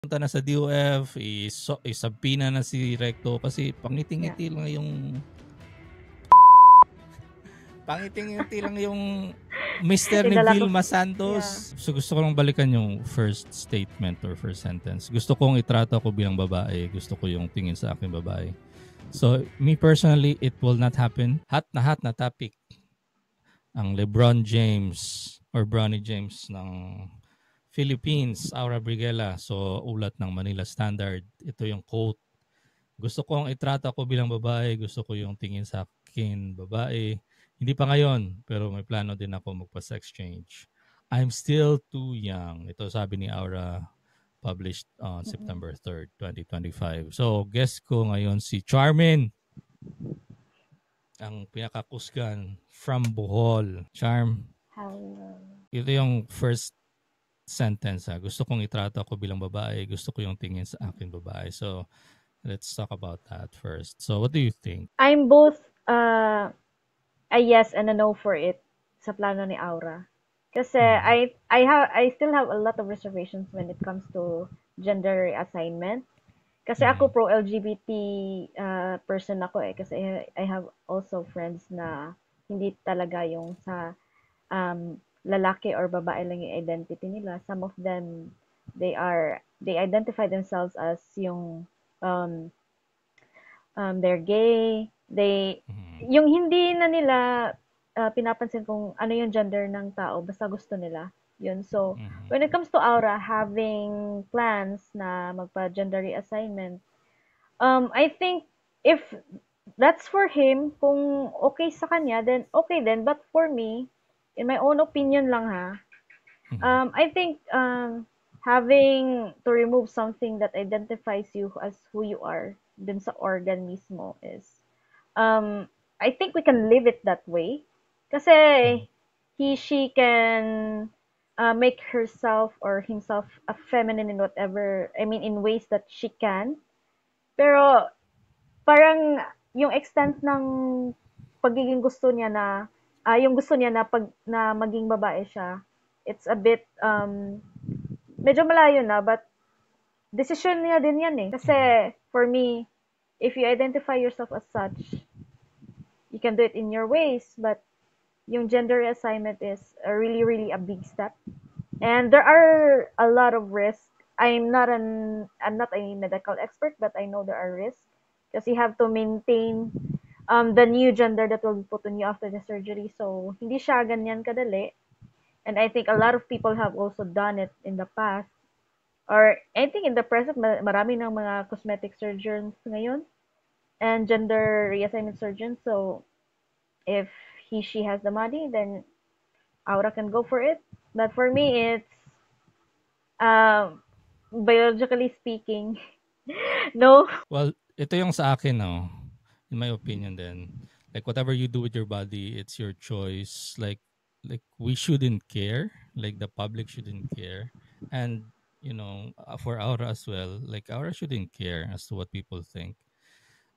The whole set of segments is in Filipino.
punta na sa DOF, isabina na si Recto kasi pangiting-ngiti lang yung Mr. ni Dinala ko. Vilma Santos. So gusto ko lang balikan yung first statement or first sentence. Gusto kong itrato ako bilang babae. Gusto ko yung tingin sa akin babae. So me personally, it will not happen. Hot na topic. Ang LeBron James or Bronny James ng Philippines, Aura Briguela. So ulat ng Manila Standard. Ito yung quote. Gusto kong itrato ako bilang babae. Gusto ko yung tingin sa akin babae. Hindi pa ngayon, pero may plano din ako magpa-sex change. I'm still too young. Ito sabi ni Aura, published on September 3rd, 2025. So, guest ko ngayon si Charmin, ang pinakakusgan from Bohol. Charm, Hello. ito yung first sentence. Gusto kong itrato ako bilang babae. Gusto ko yung tingin sa akin babae. So, let's talk about that first. So, what do you think? I'm both a yes and a no for it sa plano ni Aura. Kasi I still have a lot of reservations when it comes to gender reassignment. Kasi ako pro LGBT person ako eh. Kasi I have also friends na hindi talaga yung sa lalaki or babae lang yung identity nila. Some of them they identify themselves as yung um, they're gay. Yung hindi na nila pinapansin kung ano yung gender ng tao, basta gusto nila. Yun. So, when it comes to Aura, having plans na magpa-gender reassignment, I think if that's for him, kung okay sa kanya, then okay then. But for me, in my own opinion lang ha, I think having to remove something that identifies you as who you are dun sa organ mismo is I think we can live it that way. Kasi she can make herself or himself a feminine in whatever, I mean, in ways that she can. Pero parang yung extent ng pagiging gusto niya na yung gusto niya na na maging babae siya, it's a bit medyo malayo na, but decision niya din yan eh. Kasi for me, if you identify yourself as such, you can do it in your ways, but yung gender assignment is really a big step. And there are a lot of risks. I'm not a medical expert, but I know there are risks because you have to maintain the new gender that will be put on you after the surgery. So hindi siya ganyan kadali. And I think a lot of people have also done it in the past. Or I think in the present, marami ng mga cosmetic surgeons ngayon and gender reassignment surgeons. So if she has the money, then Aura can go for it. But for me, it's biologically speaking, no. Well, ito yung sa akin, no? In my opinion then. Like, whatever you do with your body, it's your choice. Like we shouldn't care. Like, the public shouldn't care. And, for Aura as well, like, Aura shouldn't care as to what people think.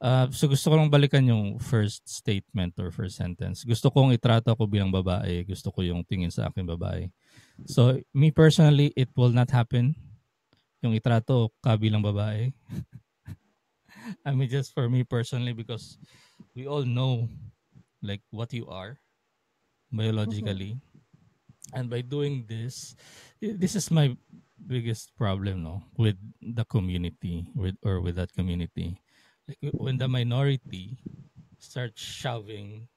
So gusto ko lang balikan yung first statement or first sentence. Gusto kong itrato ako bilang babae. Gusto ko yung tingin sa akin babae. So, me personally, it will not happen. Yung itrato ka bilang babae. I mean, just for me personally, because we all know like what you are biologically. And by doing this, this is my biggest problem, no, with the community, with that community. Like when the minority starts shoving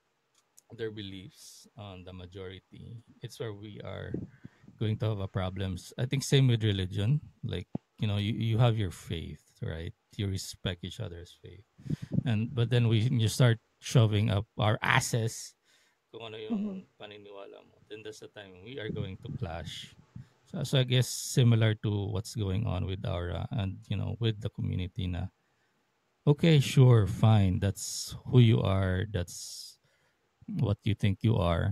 their beliefs on the majority, it's where we are going to have a problems. I think same with religion. Like, you have your faith, right? You respect each other's faith. But then you start shoving up our asses kung ano yung paniniwala mo, then that's the time we are going to clash. So I guess similar to what's going on with Aura and with the community na, okay, sure, fine, that's who you are, that's what you think you are.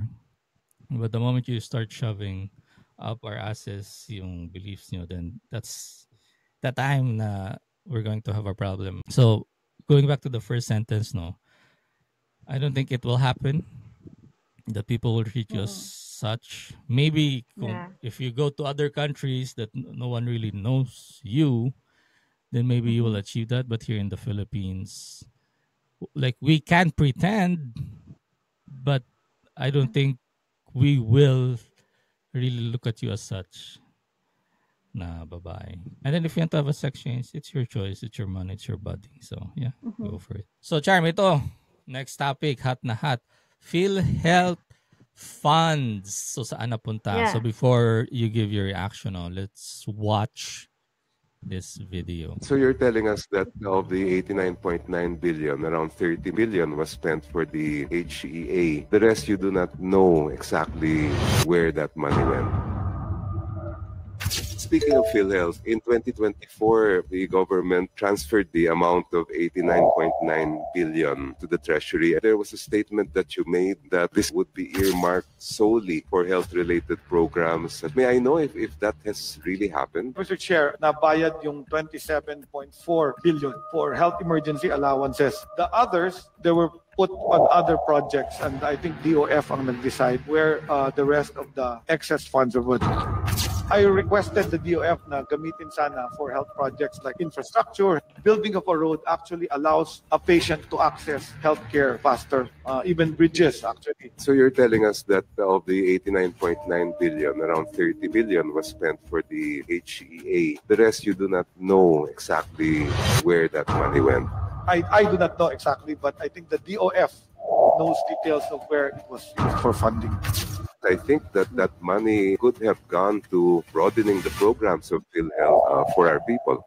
But the moment you start shoving up our asses yung beliefs nyo, then that's the time na we're going to have a problem. So going back to the first sentence, no, I don't think it will happen that people will treat you as such. Maybe Yeah. if you go to other countries that no one really knows you, then maybe you will Mm-hmm. achieve that. But here in the Philippines, like we can pretend, but I don't think we will really look at you as such. Nah, bye-bye. And then if you want to have a sex change, it's your choice, it's your money, it's your body. So yeah, Mm-hmm. go for it. So Charm, ito, next topic, hot na hot. PhilHealth funds. So saan napunta? So Yeah. before you give your reaction, let's watch this video. So you're telling us that of the 89.9 billion, around 30 billion was spent for the HEA. The rest you do not know exactly where that money went. Speaking of PhilHealth, in 2024, the government transferred the amount of 89.9 billion to the Treasury. There was a statement that you made that this would be earmarked solely for health-related programs. May I know if that has really happened? Mr. Chair, nabayad yung 27.4 billion for health emergency allowances. The others, they were put on other projects, and I think DOF ang nag-decide where the rest of the excess funds are put. I requested the DOF na gamitin sana for health projects like infrastructure. Building of a road actually allows a patient to access healthcare faster, even bridges actually. So you're telling us that of the 89.9 billion, around 30 billion was spent for the HEA. The rest you do not know exactly where that money went. I do not know exactly, but I think the DOF knows details of where it was used for funding. I think that money could have gone to broadening the programs of PhilHealth for our people.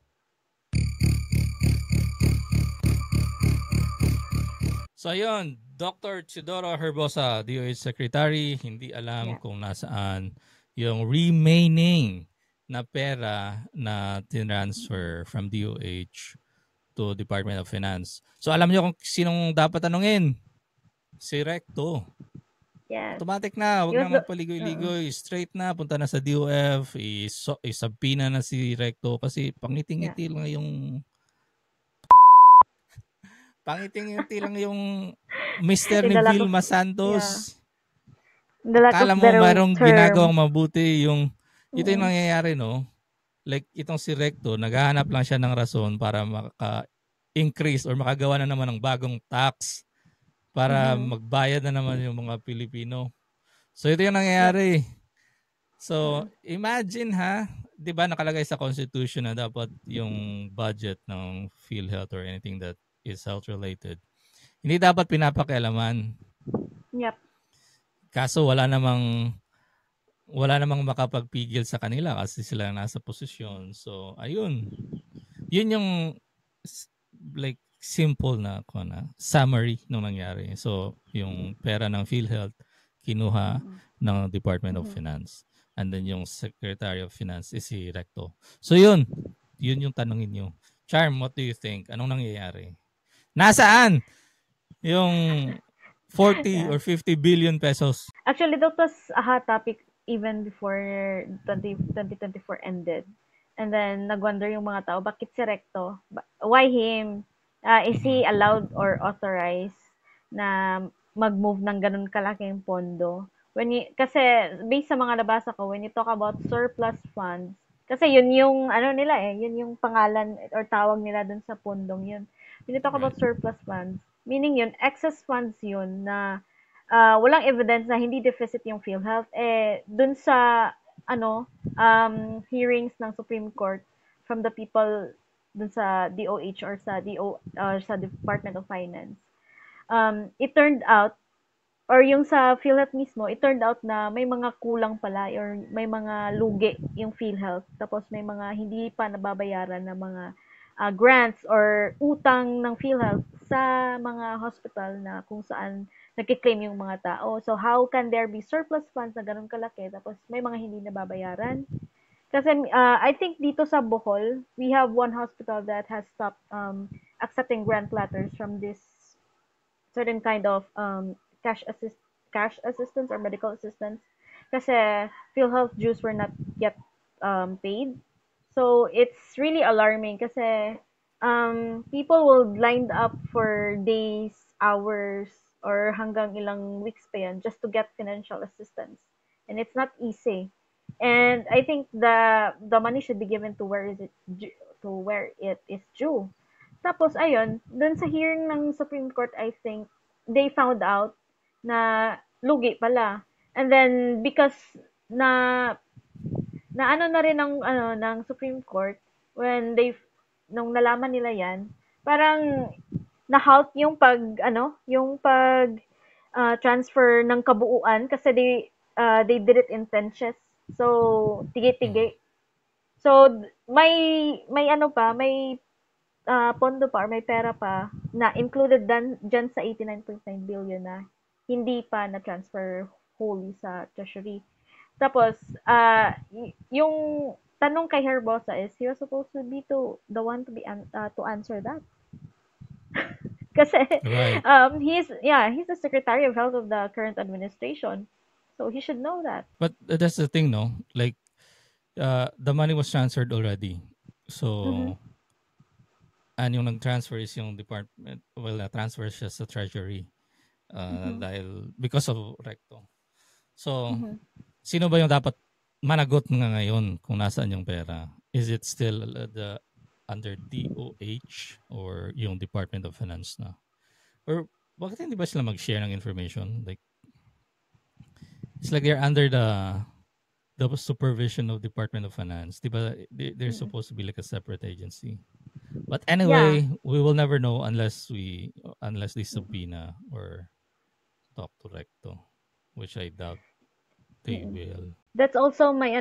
So ayun, Dr. Chidoro Herbosa, DOH Secretary, hindi alam Yeah. kung nasaan yung remaining na pera na tinransfer from DOH to Department of Finance. So alam niyo kung sinong dapat tanungin? Si Recto. Yes. Automatic na, wag He was na the magpaligoy-ligoy. Straight na, punta na sa DOF, isabpina na si Recto kasi yeah. pangiting-ngiti lang yung pangiting-ngiti lang yung Mr. In ni the lack of Vilma yeah. Santos. In the lack of Akala mo better mayroong term. ginagawang mabuti yung ito yung Mm. nangyayari, no? Like itong si Recto, naghahanap lang siya ng rason para maka-increase or makagawa na naman ng bagong tax para Mhm. magbayad na naman yung mga Pilipino. So ito yung Yep. nangyayari. So Mm. imagine ha, 'di ba nakalagay sa constitution na dapat yung budget ng PhilHealth or anything that is health related hindi dapat pinapakialaman. Yep. Kaso wala namang makapagpigil sa kanila kasi sila nasa posisyon. So ayun. Yun yung like simple na summary ng nangyari. So yung pera ng PhilHealth kinuha Mhm. ng Department of Mhm. Finance. And then yung Secretary of Finance is si Recto. So yun yung tanongin nyo. Charm, what do you think? Anong nangyayari? Nasaan yung 40 Yeah. or 50 billion pesos? Actually, that was a hot topic even before 2024 ended. And then, nagwonder yung mga tao, bakit si Recto? Why him? Is he Mhm. allowed or authorized na mag-move ng ganun kalaking pondo? Kasi, based sa mga nabasa ko, when you talk about surplus funds, kasi yun yung, ano nila yun yung pangalan or tawag nila dun sa pondong yun. When you talk Right. about surplus funds, meaning yun, excess funds yun na walang evidence na hindi deficit yung PhilHealth. Dun sa, hearings ng Supreme Court from the people dun sa DOH or sa Department of Finance, it turned out, or yung sa PhilHealth mismo, it turned out na may mga kulang pala or may mga lugi yung PhilHealth. Tapos may mga hindi pa nababayaran na mga grants or utang ng PhilHealth sa mga hospital na kung saan nagkiklaim yung mga tao. So, how can there be surplus funds na ganun kalaki tapos may mga hindi nababayaran? Kasi I think dito sa Bohol, we have one hospital that has stopped accepting grant letters from this certain kind of cash assistance or medical assistance kasi PhilHealth dues were not yet paid. So it's really alarming kasi people will lined up for days, hours, or hanggang ilang weeks pa yan just to get financial assistance. and it's not easy. And I think the money should be given to to where it is due. Tapos ayun, dun sa hearing ng Supreme Court, I think they found out na lugi pala. And then because na na ano na rin ng ng Supreme Court when nung nalaman nila 'yan, parang na-halt yung transfer ng kabuuan kasi they did it in tranches. So Mhm. tige-tige. So may pondo pa or may pera pa na included dyan sa 89.9 billion na hindi pa na-transfer wholly sa treasury. Tapos, yung tanong kay Herbosa is he was supposed to be the one to answer that. Kasi Right. he's the Secretary of Health of the current administration. So he should know that. But that's the thing, no? Like, the money was transferred already. Mhm. So, and yung nag-transfer is yung department, well, na-transfer siya sa treasury Mhm. dahil because of recto. So, Mhm. sino ba yung dapat managot nga ngayon kung nasaan yung pera? Is it still under DOH or yung Department of Finance na? Or bakit hindi ba sila mag-share ng information? Like, it's like they're under the supervision of Department of Finance. Diba, they're Mm. supposed to be like a separate agency. But Yeah. anyway, we will never know unless they Mm. subpoena or talk to Recto, which I doubt they Mm. will. That's also my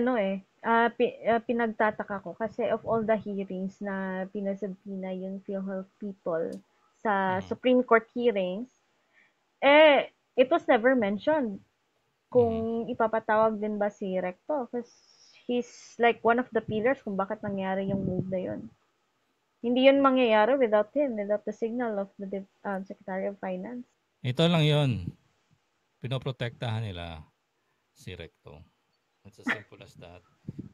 pinagtataka ko kasi of all the hearings na pinasubpina yung PhilHealth people sa Mm-hmm. Supreme Court hearings, it was never mentioned Mm-hmm. kung ipapatawag din ba si Recto because he's like one of the pillars kung bakit nangyari yung move na yun. Hindi yun mangyayari without him, without the signal of the Secretary of Finance. Ito lang yon. Pinoprotektahan nila si Recto. It's as simple as that.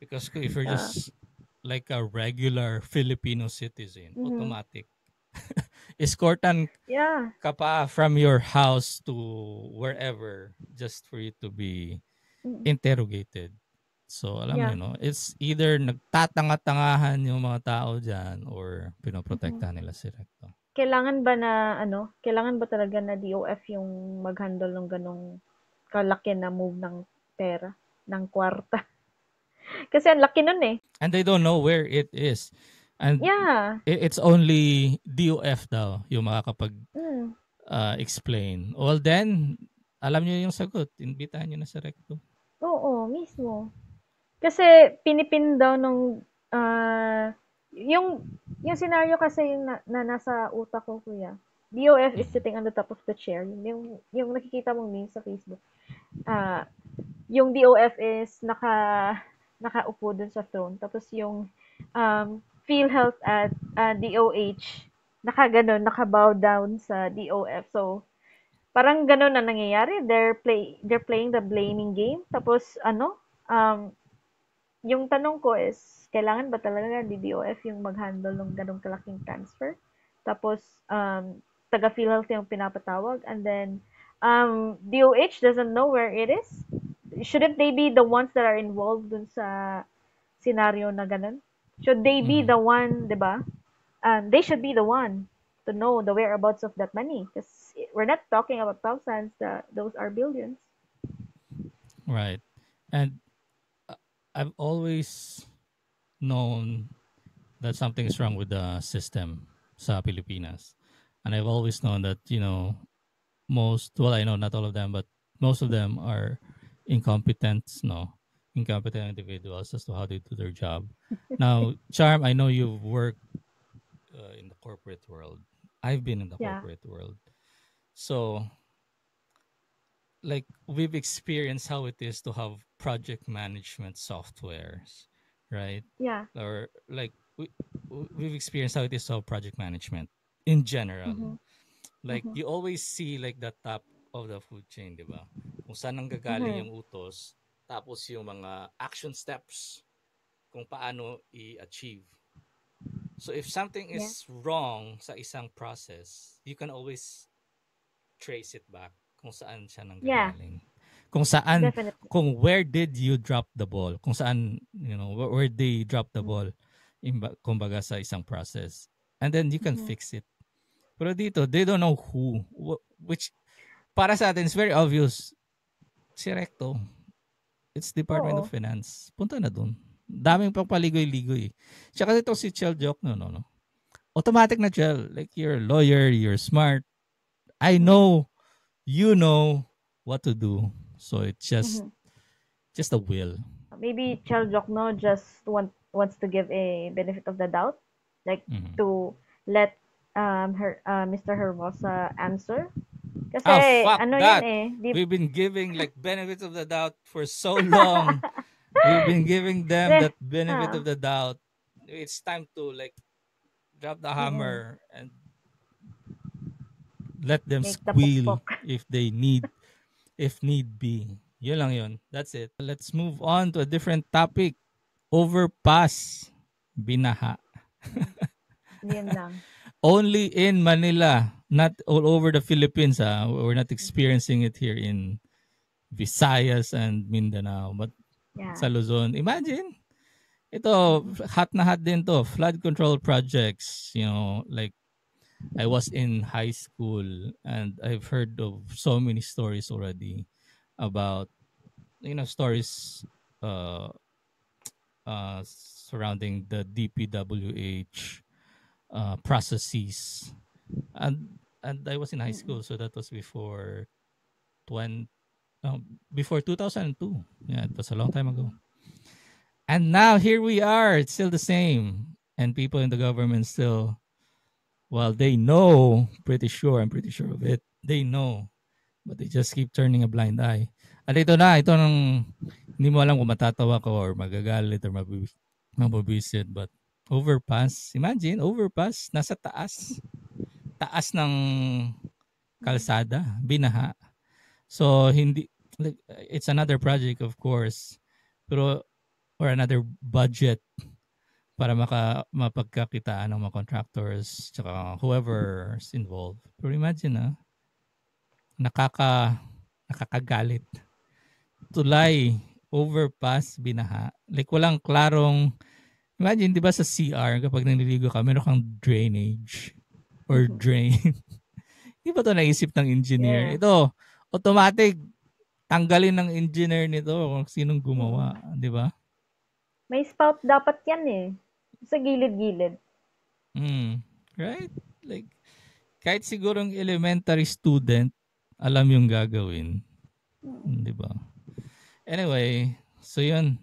Because if you're Yeah. just like a regular Filipino citizen, Mhm. automatic. Escortan Yeah. ka pa from your house to wherever just for you to be Mm. interrogated. So, alam mo Yeah. yun, no? It's either nagtatanga-tangahan yung mga tao dyan or Mhm. pinoprotektahan nila si Recto. Kailangan ba talaga na DOF yung mag-handle ng ganong kalaki na move ng pera, ng kwarta? Kasi ang laki nun eh. And they don't know where it is. And Yeah. it's only DOF daw yung makakapag Mm. explain. Well then, alam niyo yung sagot. Imbitahan niyo na si Recto. Oo, mismo. Kasi pinipin daw nung ah, yung yung scenario kasi yung nasa utak ko, kuya. DOF is Mhm. sitting on the top of the chair. Yung nakikita mong meme sa Facebook. Ah, yung DOF is nakaupo dun sa throne. Tapos yung PhilHealth at DOH nakabow down sa DOF. So parang ganun na nangyayari. They're playing the blaming game. Tapos yung tanong ko is, kailangan ba talaga ni DOF yung mag-handle ng ganong kalaking transfer? Tapos, taga PhilHealth yung pinapatawag, and then, DOH doesn't know where it is? Shouldn't they be the ones that are involved dun sa scenario na ganun? Should they be Mhm. the one, di ba? They should be the one to know the whereabouts of that money. Because we're not talking about thousands, those are billions. Right. And uh, I've always known that something is wrong with the system sa Pilipinas. And I've always known that, I know not all of them, but most of them are incompetent, no, incompetent individuals as to how they do their job. Now, Charm, I know you've worked in the corporate world. I've been in the Yeah. corporate world. So, like, we've experienced how it is to have project management softwares, right? Yeah. Or like, we've experienced how it is to have project management in general. Mm-hmm. Like, Mm-hmm. you always see like the top of the food chain, di ba? Kung saan nanggagaling Mm-hmm. yung utos, tapos yung mga action steps kung paano i-achieve. So if something Yeah. is wrong sa isang process, you can always trace it back kung saan siya Yeah. nanggagaling. Kung saan, Definitely. kung where did you drop the ball? Kung saan, where they drop the ball, kumbaga sa isang process. And then you can fix it. Pero dito, they don't know who. Which, para sa atin, it's very obvious. Si Recto. It's Department of Oo. Finance. Punta na dun. Daming pang paligoy-ligoy. Tsaka ito si Chel Joke, no. Automatic na Chel. Like, you're a lawyer, you're smart. I know, you know what to do. So it's just a will. Maybe Chel Jokno just wants to give a benefit of the doubt, like to let Mr. Hermosa answer. Kasi fuck ano that. yun eh. We've been giving like benefits of the doubt for so long. We've been giving them that benefit of the doubt. It's time to like drop the hammer and let them Make squeal the if need be. Yun lang yun. That's it. Let's move on to a different topic. Overpass. Binaha. Yun lang. Only in Manila, not all over the Philippines. We're not experiencing it here in Visayas and Mindanao, but sa Luzon. Imagine, ito, hot na hot din to. Flood control projects, like I was in high school and I've heard of so many stories already about, stories surrounding the DPWH processes, and I was in high school, so that was before 2002. Yeah, it was a long time ago. And now here we are. It's still the same, and people in the government still, well, they know. I'm pretty sure of it. They know, but they just keep turning a blind eye. At ito nang hindi mo alam kung matatawa ka or magagalit or mabubisit, but overpass. Imagine, overpass. Nasa taas. Taas ng kalsada. Binaha. So, like, it's another project, of course. Pero, or another budget para mapagkakitaan ng mga contractors tsaka whoever's involved. Pero imagine, nakakagalit. Tulay, overpass, binaha. Like, walang klarong. Imagine, di ba sa CR, kapag naliligo ka, meron kang drainage or drain. Di ba ito naisip ng engineer? Yeah. Ito, automatic, tanggalin ng engineer nito kung sinong gumawa. Di ba? May spout dapat yan eh. Sa gilid-gilid. Right? Like, kahit sigurong elementary student, alam yung gagawin. Di ba? Anyway, so yun.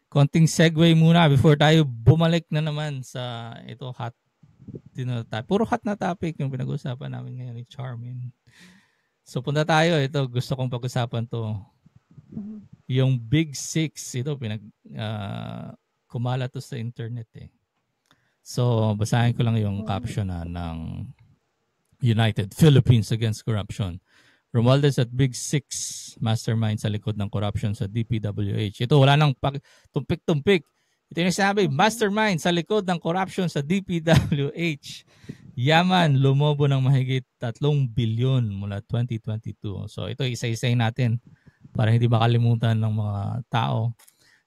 Konting segue muna before tayo bumalik na naman sa ito hot. Puro hot na topic yung pinag-usapan namin ngayon ni Charmin. So punta tayo. Ito, gusto kong pag-usapan to. Yung Big Six. Ito, kumala to sa internet eh. So, basahin ko lang yung caption ng United Philippines Against Corruption. Romualdez at Big Six mastermind sa likod ng corruption sa DPWH. Ito, wala nang tumpik-tumpik. Ito yung sinabi, mastermind sa likod ng corruption sa DPWH. Yaman, lumobo ng mahigit 3 bilyon mula 2022. So, ito, isa-isay natin para hindi makalimutan ng mga tao.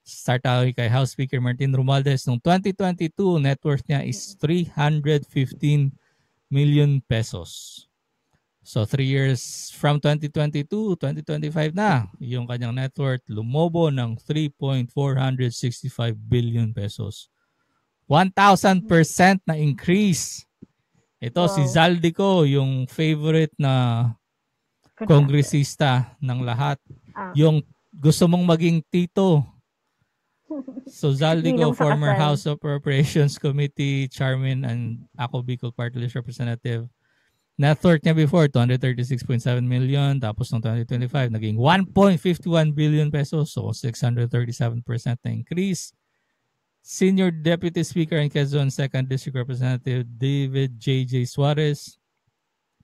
Start tayo kay House Speaker Martin Romualdez. Noong 2022, net worth niya is 315 million pesos. So 3 years from 2022, 2025 na, yung kanyang net worth lumobo ng 3.465 billion pesos. 1,000% na increase. Ito si Zaldico, yung favorite na kongresista ng lahat. Yung gusto mong maging tito. So Zaldico, former House Appropriations Committee Chairman and Ako Bicol Party List Representative. Net worth niya before, 236.7 million. Tapos noong 2025, naging 1.51 billion pesos. So, 637% na increase. Senior Deputy Speaker in Quezon, 2nd District Representative David J.J. Suarez,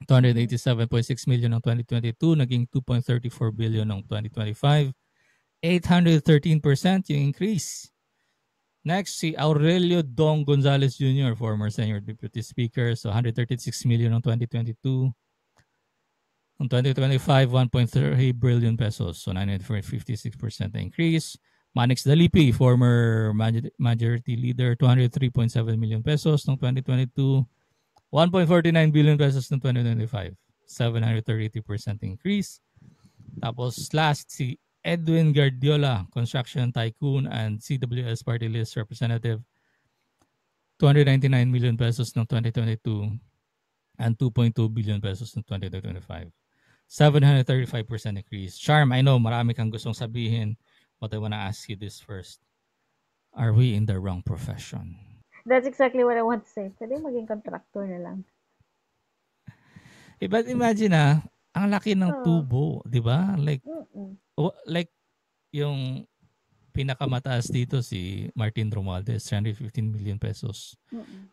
287.6 million noong 2022. Naging 2.34 billion noong 2025. 813% yung increase. Next, si Aurelio Dong Gonzales Jr., former Senior Deputy Speaker. So, 136 million noong 2022. In 2025, 1.3 billion pesos. So 956% increase. Manix Dalipi, former majority leader, 203.7 million pesos noong 2022. 1.49 billion pesos noong 2025. 733% increase. Tapos last, si Edwin Guardiola, construction tycoon and CWS party list representative, 299 million pesos noong 2022 and 2.2 billion pesos noong 2025. 735% increase. Charm, I know marami kang gustong sabihin, but I wanna ask you this first. Are we in the wrong profession? That's exactly what I want to say. Pwede maging contractor na lang. But imagine ang laki ng tubo, di ba? Like yung pinakamataas dito si Martin Romualdez, 315 million pesos.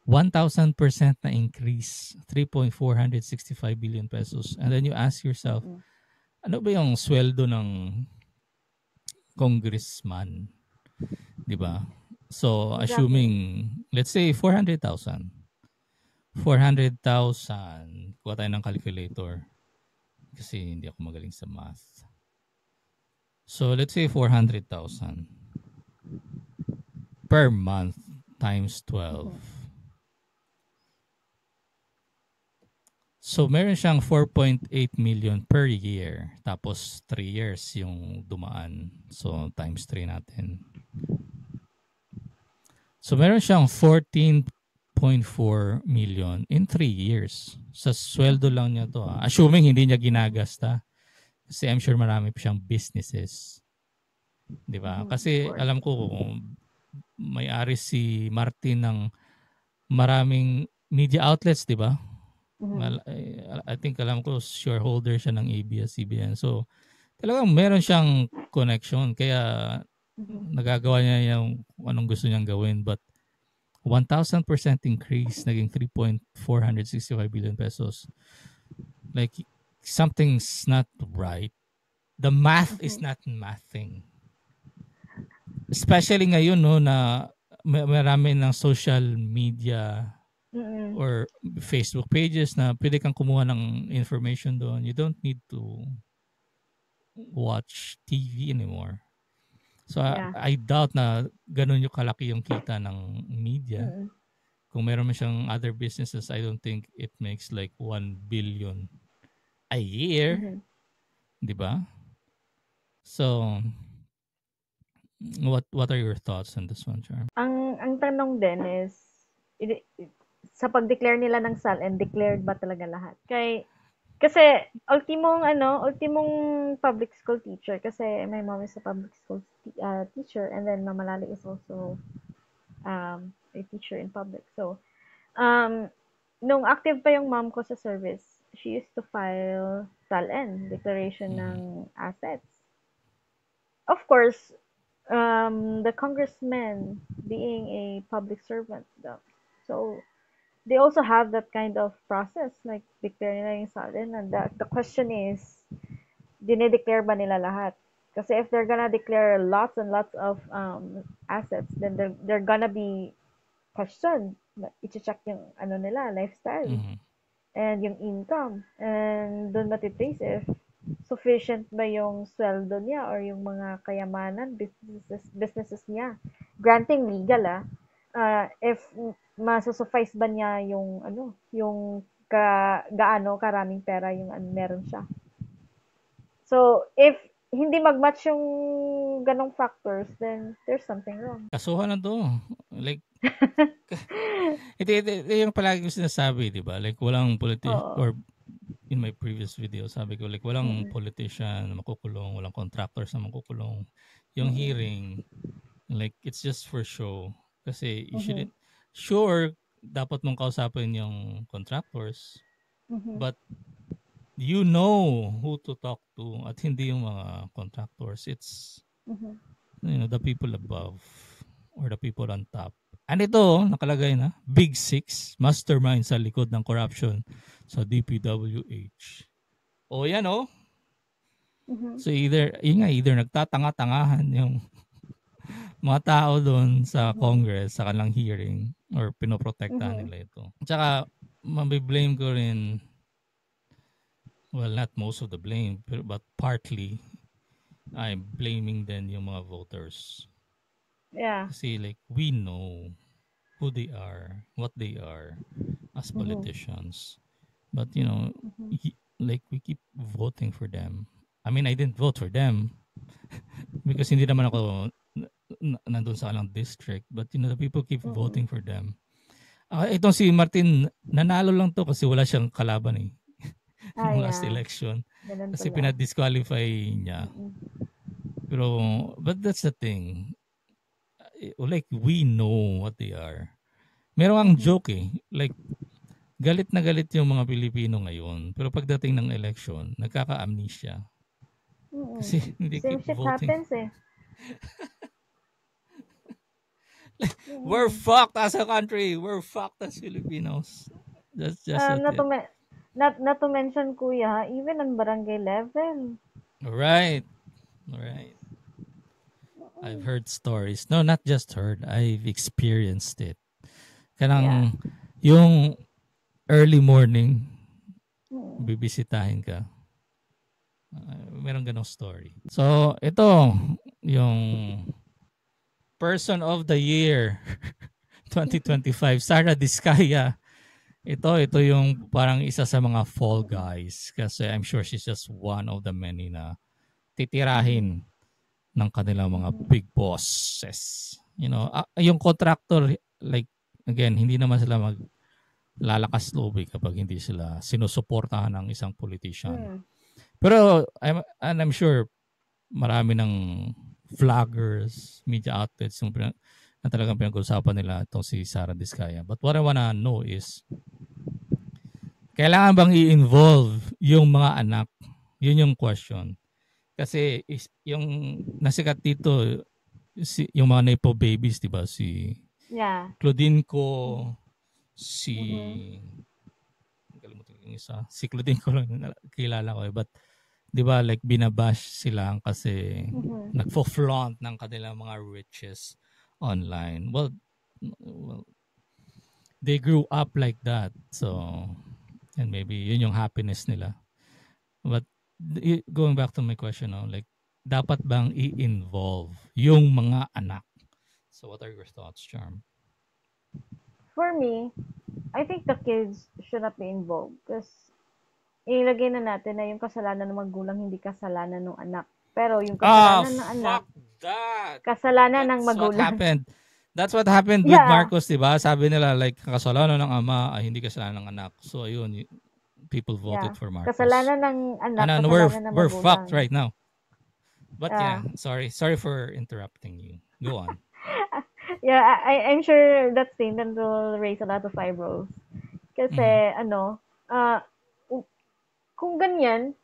1,000% na increase, 3.465 billion pesos. And then you ask yourself, ano ba yung sweldo ng congressman? Di ba? So, assuming, let's say 400,000. 400,000. Kuha tayo ng calculator. Kasi hindi ako magaling sa math. So, let's say 400,000 per month times 12. So, meron siyang 4.8 million per year. Tapos, 3 years yung dumaan. So, times 3 natin. So, meron siyang 14.4 million in 3 years. Sa sweldo lang niya to. Assuming hindi niya ginagasta. Kasi I'm sure marami pa siyang businesses. Di ba? Kasi alam ko may-ari si Martin ng maraming media outlets, di ba? I think alam ko shareholder siya ng ABS-CBN. So talagang meron siyang connection. Kaya nagagawa niya yung anong gusto niyang gawin. But 1,000% increase, naging 3.465 billion pesos. Like, something's not right. The math is not mathing. Especially ngayon, no, na marami ng social media or Facebook pages na pwede kang kumuha ng information doon. You don't need to watch TV anymore. So, I doubt na ganun yung kalaki yung kita ng media. Kung meron man siyang other businesses, I don't think it makes like 1 billion a year. Di ba? So, what are your thoughts on this one, Charm? Ang tanong din is, sa pag-declare nila ng SALN, declared ba talaga lahat? Kasi ultimong public school teacher, kasi my mom is a public school teacher, and then Mama Lali is also a teacher in public. So, nung active pa yung mom ko sa service, she used to file SALN, Declaration ng Assets. Of course, the congressman being a public servant, so they also have that kind of process, like declare nila yung SALN. And the question is, dinedeclare ba nila lahat? Kasi if they're gonna declare lots and lots of assets, then they're gonna be questioned. I-check yung nila, lifestyle, and yung income, and doon matitrace if sufficient ba yung sweldo niya or yung mga kayamanan, businesses niya. Granting legal, if masusuffice ba niya yung yung gaano karaming pera yung meron siya. So, if hindi mag-match yung ganong factors, then there's something wrong. Kasuhan na to. Like, ito yung palagi ko sinasabi, di ba? Like, walang or in my previous video, sabi ko, like, walang politician na makukulong, walang contractors na makukulong. Yung hearing, like, it's just for show. Kasi you shouldn't, sure, dapat mong kausapin yung contractors, but you know who to talk to at hindi yung mga contractors. It's, the people above or the people on top. And ito, nakalagay na, Big Six, mastermind sa likod ng corruption sa DPWH. O yan o. So either nagtatanga-tangahan yung mga tao doon sa Congress, sa kanilang hearing, or pinoprotektahan nila ito. Tsaka, mabiblame ko rin well, not most of the blame, but partly, I'm blaming then yung mga voters. Yeah. Kasi like, we know who they are, what they are as Mm-hmm. politicians. But, Mm-hmm. like, we keep voting for them. I mean, I didn't vote for them because hindi naman ako nandun sa alang district. But, the people keep Mm-mm. voting for them. Itong si Martin, nanalo lang to kasi wala siyang kalaban eh. Ah, Nung last yeah. election. Ganun Kasi pala. pinadisqualify niya. Mm-mm. Pero, but that's the thing. Like, we know what they are. Meron ang Mm-hmm. joke eh. Like, galit na galit yung mga Pilipino ngayon. Pero pagdating ng election, nagkaka-amnesia. Mm-mm. Kasi hindi Same keep shit voting. happens eh. We're Mm-mm. fucked as a country. We're fucked as Filipinos. That's just Not to it. not to mention, kuya, even on barangay level. Right. Right. I've heard stories. No, not just heard. I've experienced it. Yeah. Kanang yung early morning, Mm-mm. bibisitahin ka. Meron ganong story. So, ito, yung Person of the Year 2025, Sara Diskaya. Ito yung parang isa sa mga fall guys kasi I'm sure she's just one of the many na titirahin ng kanilang mga Mm-mm. big bosses. Yung contractor, like, again, hindi naman sila maglalakas loob kapag hindi sila sinusuportahan ng isang politician. Mm. Pero I'm sure marami ng vloggers, media outlets na talagang pinag-usapan nila itong si Sara Diskaya. But what I wanna know is, kailangan bang i-involve yung mga anak? Yun yung question. Kasi yung nasikat dito, yung mga Nepo babies, di ba? Si Yeah. Claudine ko, si... Mm-hmm. Kalimutan yung isa. Si Claudine ko lang kilala ko. But, di ba, like, binabash sila kasi Mm-hmm. nagfo-flaunt ng kanilang mga riches online. Well, they grew up like that. So, and maybe yun yung happiness nila. But going back to my question, like, dapat bang i-involve yung mga anak? So what are your thoughts, Charm? For me, I think the kids should not be involved because ilagay na natin na yung kasalanan ng magulang hindi kasalanan ng anak. Pero yung kasalanan ng anak, Fuck that! kasalanan ng That's what magulang. happened. That's what happened with Yeah. Marcos, diba? Sabi nila, like, kasalanan ng ama ay hindi kasalanan ng anak. So, ayun, people voted Yeah. for Marcos. Kasalanan ng anak, And kasalanan ng we're magulang. fucked right now. But yeah, sorry for interrupting you. Go on. Yeah, I'm sure that statement will raise a lot of eyebrows. Kasi, kung ganyan,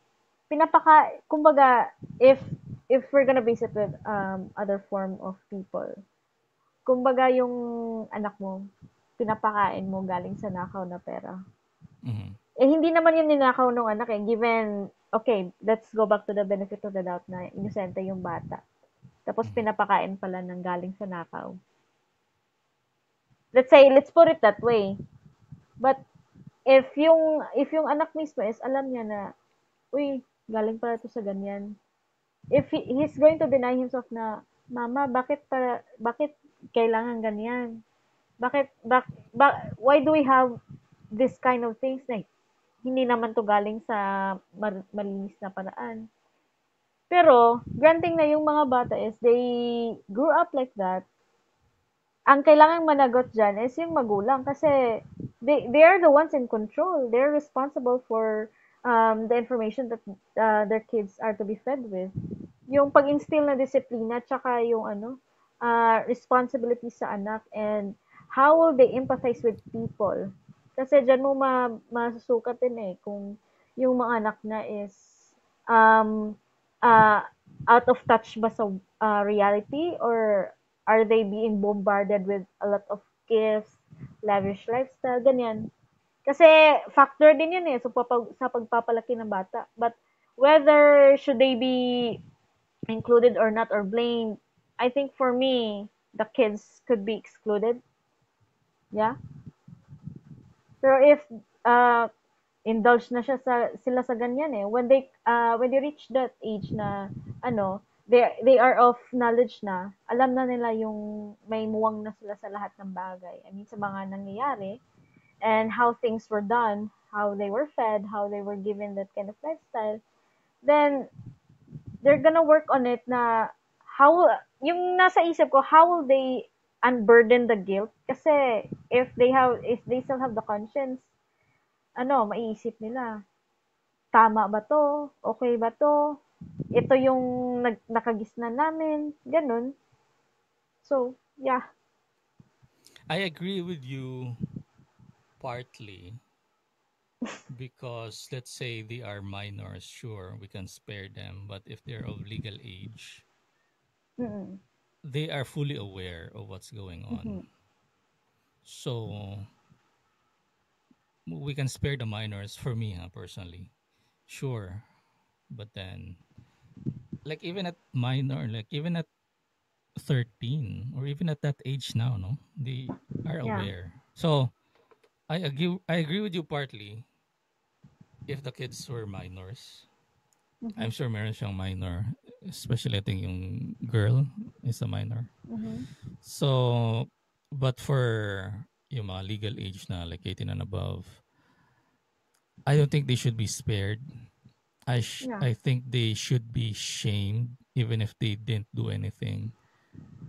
kumbaga, if we're gonna base it with other form of people, kumbaga yung anak mo, pinapakain mo galing sa nakaw na pera. Mm-hmm. Eh, hindi naman yun ninakaw ng anak eh. Given, okay, let's go back to the benefit of the doubt na inosente yung bata. Tapos pinapakain pala ng galing sa nakaw. Let's put it that way. But, if yung anak mismo is alam niya na, uy, galing pala to sa ganyan. If he's going to deny himself na, mama, bakit kailangan ganyan? Why do we have this kind of things na hindi naman to galing sa malinis na paraan? Pero, granting na yung mga bata is they grew up like that, ang kailangang managot dyan is yung magulang kasi they are the ones in control. They're responsible for the information that their kids are to be fed with. Yung pag-instill na disiplina tsaka yung responsibility sa anak and how will they empathize with people. Kasi dyan mo masusukat din kung yung mga anak na is um, out of touch ba sa reality or are they being bombarded with a lot of gifts, lavish lifestyle, ganyan. Kasi factor din yun sa pagpapalaki ng bata. But whether should they be included or not or blamed, I think for me, the kids could be excluded. Yeah. Pero if indulge na sila sa ganyan eh. When they reach that age na ano, they are of knowledge na, alam na nila yung may muwang na sila sa lahat ng bagay. I mean, sa mga nangyayari and how things were done, how they were fed, how they were given that kind of lifestyle, then they're gonna work on it na how, yung nasa isip ko, how will they unburden the guilt? Kasi if they still have the conscience, maiisip nila, tama ba to? Okay ba to? Ito yung nakagisnan namin, ganun. So, yeah. I agree with you partly because let's say they are minors, sure, we can spare them. But if they're of legal age, Mm-mm. they are fully aware of what's going on. Mhm. So we can spare the minors for me, personally. Sure. But then, like even at minor, like even at 13 or even at that age now, no, they are Yeah. aware. So I agree with you partly if the kids were minors. I'm Mhm. sure meron siyang minor, especially I think yung girl is a minor. Mhm. So, but for yung mga legal age na like 18 and above, I don't think they should be spared. Yeah. I think they should be shamed even if they didn't do anything.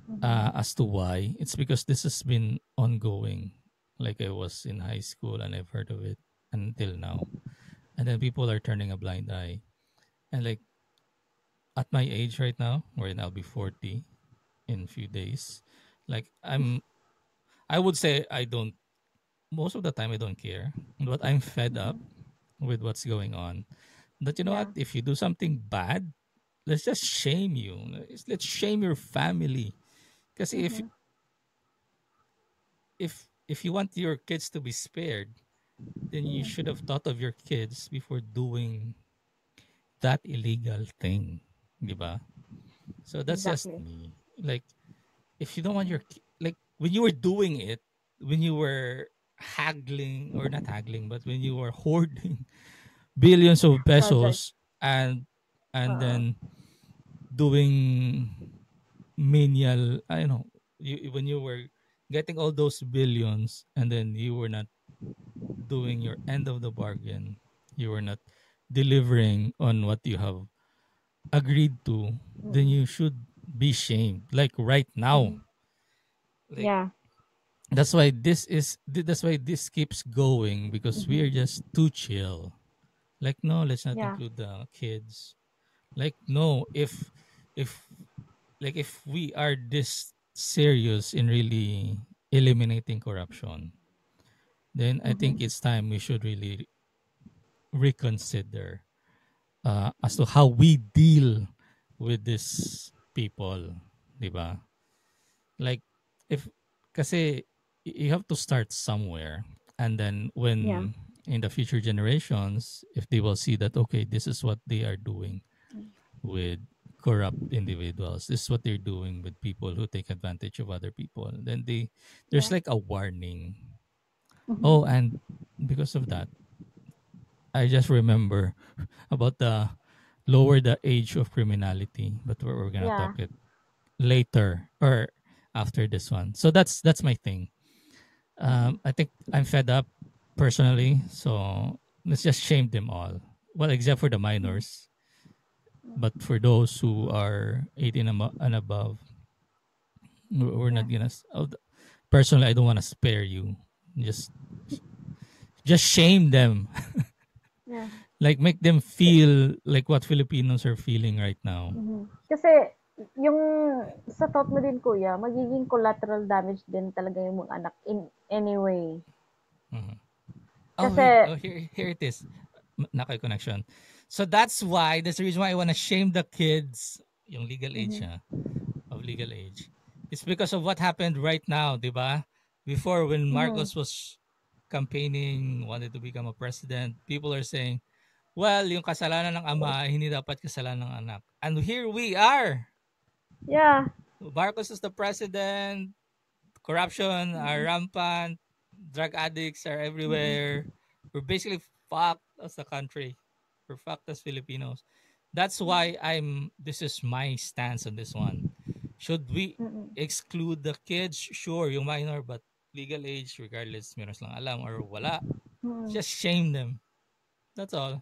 Mhm. As to why, it's because this has been ongoing. Like I was in high school and I've heard of it until now, and then people are turning a blind eye. And like at my age right now, where I'll be 40 in a few days, like I would say I don't. Most of the time, I don't care, but I'm fed up Mhm. with what's going on. That you know what? Yeah. If you do something bad, let's just shame you. Let's shame your family. Because Mhm. if you want your kids to be spared, then you should have thought of your kids before doing that illegal thing, di ba? So that's just Exactly. me. Like if you don't want like when you were doing it, when you were haggling or not haggling, but when you were hoarding billions of Project. pesos and Uh. then doing menial, I don't know, when you were getting all those billions and then you were not doing your end of the bargain, you were not delivering on what you have agreed to, then Mm. you should be shamed. Like right now, Mhm. like Yeah. that's why this keeps going because we Mhm. are just too chill. Like no, let's not Yeah. include the kids. Like no, if if we are this serious in really eliminating corruption, then I think Mhm. it's time we should really reconsider as to how we deal with these people, 'di ba? Like if kasi you have to start somewhere, and then Yeah. when in the future generations, if they will see that okay, this is what they are doing with corrupt individuals, this is what they're doing with people who take advantage of other people, then there's Yeah. like a warning. Mhm. Oh, and because of that, I just remember about the lower the age of criminality, but we're gonna Yeah. talk it later or after this one. So that's my thing. Mhm. I think I'm fed up personally, so let's just shame them all. Well, except for the Mhm. minors, but for those who are 18 and above, we're Yeah. not gonna. Personally, I don't want to spare you. Just just shame them, Yeah. like make them feel like what Filipinos are feeling right now. Mhm. Kasi yung sa thought mo din kuya, magiging collateral damage din talaga yung mga anak in any way. Mhm. Oh Kasi wait, oh here it is. Nakay connection. So that's the reason why I want to shame the kids, yung legal age mhm. of legal age. It's because of what happened right now, 'di ba? Before when Mhm. Marcos was campaigning, wanted to become a president, people are saying, well, yung kasalanan ng ama hindi dapat kasalanan ng anak. And here we are. Yeah. Marcos is the president, corruption are Mhm. rampant, drug addicts are Mhm. everywhere. We're basically fucked as a country. We're fucked as Filipinos. That's why this is my stance on this one. Should we Mm-mm. exclude the kids? Sure, yung minor, but legal age, regardless, meron silang alam or wala. Mm-mm. Just shame them. That's all.